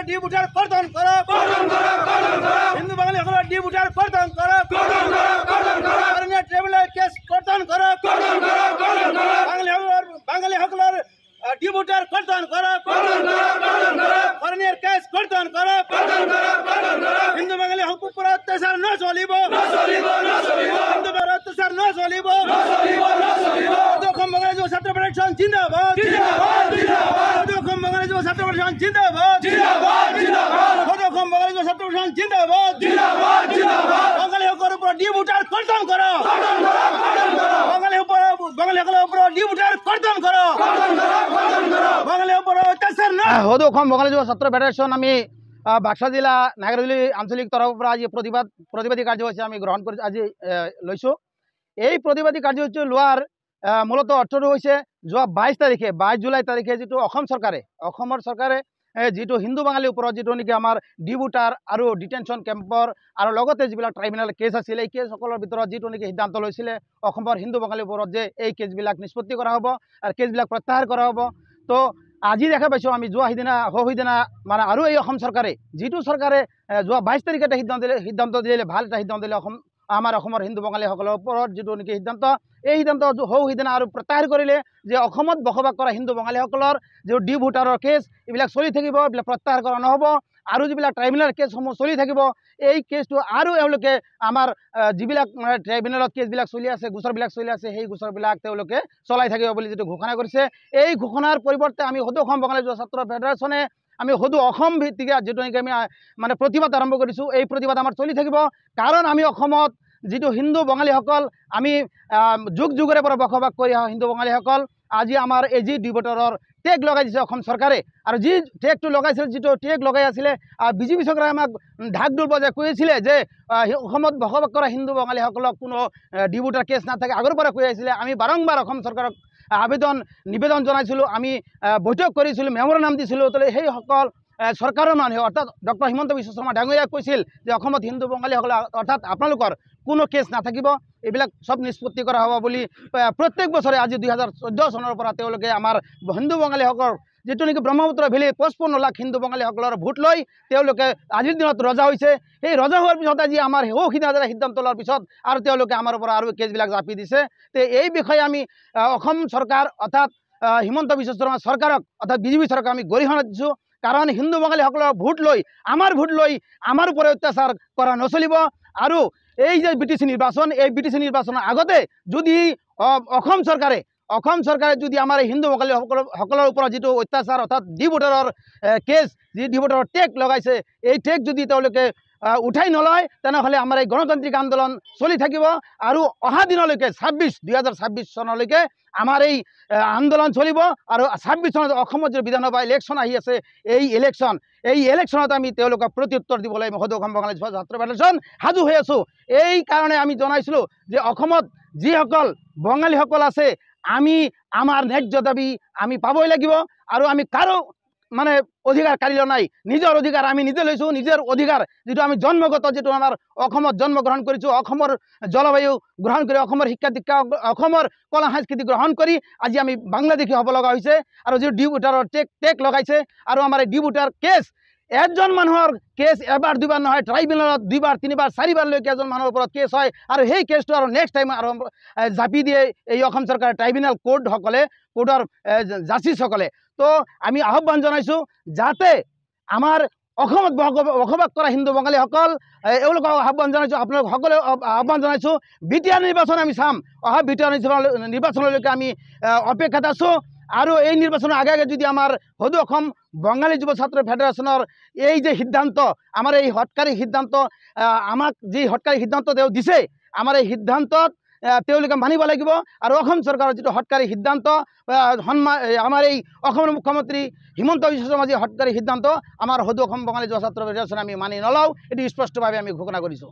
ডিপুটার কর্তন করো হিন্দু বাঙালি সকলের ডিপুটার কর্তন করো ট্রাইব্যুনাল কেস কর্তন করো বাঙালি সকলের ডিপুটার কর্তন করো ফরেনের কেস কর্তন করো হিন্দু বাঙালি হকুক উপর অত্যাচার ন চলিব হিন্দু অত্যাচার ন চলিব অসম বাঙালি যুব ছাত্র ফেডারেশন জিন্দাবাদ অসম বাঙালি যুব ছাত্র ফেডারেশন জিন্দাবাদ অসম বাঙালি যুব ছাত্র ফেডারেশন জিন্দাবাদ বাঙালি হকের উপর ডিপুটার কর্তন করো বাঙালি সকলের উপর ডিপুটার কর্তন করো বাঙালি উপর অত্যাচার না হদু অসম বাঙালি যুব ছাত্র ফেডারেশন আমি বাক্সা জিলা নাগরদুলি আঞ্চলিক তৰফৰ পৰা আজি প্ৰতিবাদী কাৰ্যসূচী আমি গ্ৰহণ কৰি আজি লৈছোঁ। এই প্ৰতিবাদী কাৰ্যসূচী লোৱাৰ মূলত অৰ্থটো হৈছে যোৱা 22 জুলাই তাৰিখে যিটো অসমৰ চৰকাৰে যিটো হিন্দু বাঙালিৰ ওপৰত যিটো নেকি আমাৰ ডিপুটাৰ আৰু ডিটেনশ্যন কেম্পৰ আৰু লগতে যিবিলাক ট্ৰাইব্যুনেল কেছ আছিল এই কেছসকলৰ ভিতৰত যিটো নেকি সিদ্ধান্ত লৈছিলে অসমৰ হিন্দু বাঙালিৰ ওপৰত যে এই কেছবিলাক নিষ্পত্তি কৰা হ'ব আৰু কেছবিলাক প্ৰত্যাহাৰ কৰা হ'ব। তো আজি দেখা পাইছোঁ আমি যোৱা সিদিনা মানে আৰু এই অসম চৰকাৰে যিটো চৰকাৰে যোৱা 22 তাৰিখে এটা সিদ্ধান্ত দিলে ভাল এটা সিদ্ধান্ত দিলে আমাৰ অসমৰ হিন্দু বাঙালিসকলৰ ওপৰত যিটো নেকি সিদ্ধান্ত এই সিদ্ধান্ত সিদিনা আৰু প্ৰত্যাহাৰ কৰিলে যে অসমত বসবাস কৰা হিন্দু বাঙালিসকলৰ যিটো ডিপুটাৰৰ কেছ এইবিলাক চলি থাকিব, এইবিলাক প্ৰত্যাহাৰ কৰা নহ'ব আৰু যিবিলাক ট্ৰাইব্যুনেল কেছসমূহ চলি থাকিব এই কেছটো আৰু এওঁলোকে আমাৰ যিবিলাক মানে ট্ৰাইব্যুনেলত কেছবিলাক চলি আছে গোচৰবিলাক চলি আছে সেই গোচৰবিলাক তেওঁলোকে চলাই থাকিব বুলি যিটো ঘোষণা কৰিছে এই ঘোষণাৰ পৰিৱৰ্তে আমি সদৌ অসম বাঙালি যুৱ ছাত্ৰ ফেডাৰেশ্যনে আমি সদৌ অসম ভিত্তিক যিটো নেকি আমি মানে প্ৰতিবাদ আৰম্ভ কৰিছোঁ এই প্ৰতিবাদ আমাৰ চলি থাকিব। কাৰণ আমি অসমত যিটো হিন্দু বাঙালিসকল আমি যুগ যুগৰে পৰা বসবাস কৰি অহা হিন্দু বাঙালিসকল আজি আমাৰ এই যি ডিপুটাৰৰ টেগ লগাই দিছে অসম চৰকাৰে আৰু যি টেগটো লগাইছিল যিটো টেগ লগাই আছিলে বিজেপি চৰকাৰে আমাক ঢাক ঢোল বজাই কৈছিলে যে অসমত বসবাস কৰা হিন্দু বাঙালিসকলক কোনো ডিপুটাৰ কেছ নাথাকে আগৰ পৰা কৈ আহিছিলে। আমি বাৰম্বাৰ অসম চৰকাৰক নিবেদন জনাইছিলোঁ, আমি বৈঠক কৰিছিলোঁ, মেমৰেণ্ডাম দিছিলোঁ। সেইসকল চৰকাৰৰ মানুহে অৰ্থাৎ ডক্টৰ হিমন্ত বিশ্ব শৰ্মা ডাঙৰীয়াই কৈছিল যে অসমত হিন্দু বাঙালিসকল অৰ্থাৎ আপোনালোকৰ কোনো কেছ নাথাকিব, এইবিলাক সব নিষ্পত্তি কৰা হ'ব বুলি প্ৰত্যেক বছৰে আজি 2014 চনৰ পৰা তেওঁলোকে আমাৰ হিন্দু বাঙালিসকলৰ যিটো নেকি ব্ৰহ্মপুত্ৰ ভেলী 55 লাখ হিন্দু বাঙালিসকলৰ ভোট লৈ তেওঁলোকে আজিৰ দিনত ৰজা হৈছে। সেই ৰজা হোৱাৰ পিছত আজি আমাৰ সিদ্ধান্ত লোৱাৰ পিছত আৰু তেওঁলোকে আমাৰ পৰা আৰু কেছবিলাক জাপি দিছে। তো এই বিষয়ে আমি অসম চৰকাৰ অৰ্থাৎ হিমন্ত বিশ্ব শৰ্মা চৰকাৰক অৰ্থাৎ বিজেপি চৰকাৰক আমি গৰিহণা দিছোঁ। কাৰণ হিন্দু বাঙালিসকলৰ ভোট লৈ আমাৰ ওপৰত অত্যাচাৰ কৰা নচলিব। আৰু এই যে বিটিচি নিৰ্বাচন এই বিটিচি নিৰ্বাচনৰ আগতে যদি অসম চৰকাৰে যদি আমাৰ এই হিন্দু বাঙালিসকলৰ ওপৰত যিটো অত্যাচাৰ অৰ্থাৎ ডিপুটাৰৰ কেছ যি ডিপুটাৰৰ টেগ লগাইছে এই টেগ যদি তেওঁলোকে উঠাই নলয় তেনেহ'লে আমাৰ এই গণতান্ত্ৰিক আন্দোলন চলি থাকিব আৰু অহা দিনলৈকে 2026 চনলৈকে আমাৰ এই আন্দোলন চলিব। আৰু 26 চনত অসমত যে বিধানসভা ইলেকশ্যন আহি আছে এই ইলেকশ্যনত আমি তেওঁলোকক প্ৰত্যুত্তৰ দিবলৈ সদৌ অসম বাঙালি যুৱ ছাত্ৰ ফেডাৰেশ্যন সাজু হৈ আছোঁ। এই কাৰণে আমি জনাইছিলোঁ যে অসমত যিসকল বঙালীসকল আছে আমি আমাৰ ন্যায্য দাবী আমি পাবই লাগিব আৰু আমি কাৰো মানে অধিকাৰ কাঢ়ি লোৱা নাই, নিজৰ অধিকাৰ আমি নিজে লৈছোঁ। নিজৰ অধিকাৰ যিটো আমি জন্মগত যিটো আমাৰ অসমত জন্মগ্ৰহণ কৰিছোঁ, অসমৰ জলবায়ু গ্ৰহণ কৰি অসমৰ শিক্ষা দীক্ষা অসমৰ কলা সংস্কৃতি গ্ৰহণ কৰি আজি আমি বাংলাদেশী হ'ব লগা হৈছে। আৰু যিটো ডিপুটাৰৰ টেগ লগাইছে আৰু আমাৰ এই ডিপুটাৰ কেছ এজন মানুহৰ কেছ এবাৰ দুবাৰ নহয় ট্ৰাইব্যুনেলত 2বাৰ 3বাৰ 4বাৰলৈকে এজন মানুহৰ ওপৰত কেছ হয় আৰু সেই কেছটো আৰু নেক্সট টাইম আৰু জাপি দিয়ে এই অসম চৰকাৰৰ ট্ৰাইব্যুনেল কোৰ্টৰ জাষ্টিছসকলে। তো আমি আহ্বান জনাইছোঁ যাতে আমাৰ অসমত বসবাস কৰা হিন্দু বাঙালিসকল এওঁলোকক আহ্বান জনাইছোঁ, আপোনালোক সকলোৱে আহ্বান জনাইছোঁ বিটিআৰ নিৰ্বাচন আমি চাম। অহা বিটিআৰ নিৰ্বাচনলৈকে আমি অপেক্ষাত আছোঁ। আৰু এই নিৰ্বাচনৰ আগে যদি আমাৰ সদৌ অসম বাঙালি যুৱ ছাত্ৰ ফেডাৰেশ্যনৰ এই যে সিদ্ধান্ত আমাৰ এই হঠকাৰী সিদ্ধান্ত আমাক যি হঠকাৰী সিদ্ধান্ত তেওঁ দিছে আমাৰ এই সিদ্ধান্তত তেওঁলোকে মানিব লাগিব। আৰু অসম চৰকাৰৰ যিটো হঠকাৰী সিদ্ধান্ত আমাৰ এই অসমৰ মুখ্যমন্ত্ৰী হিমন্ত বিশ্ব শৰ্মা যি হঠকাৰী সিদ্ধান্ত আমাৰ সদৌ অসম বাঙালি যুৱ ছাত্ৰ ফেডাৰেশ্যনে আমি মানি নলওঁ, এটি স্পষ্টভাৱে আমি ঘোষণা কৰিছোঁ।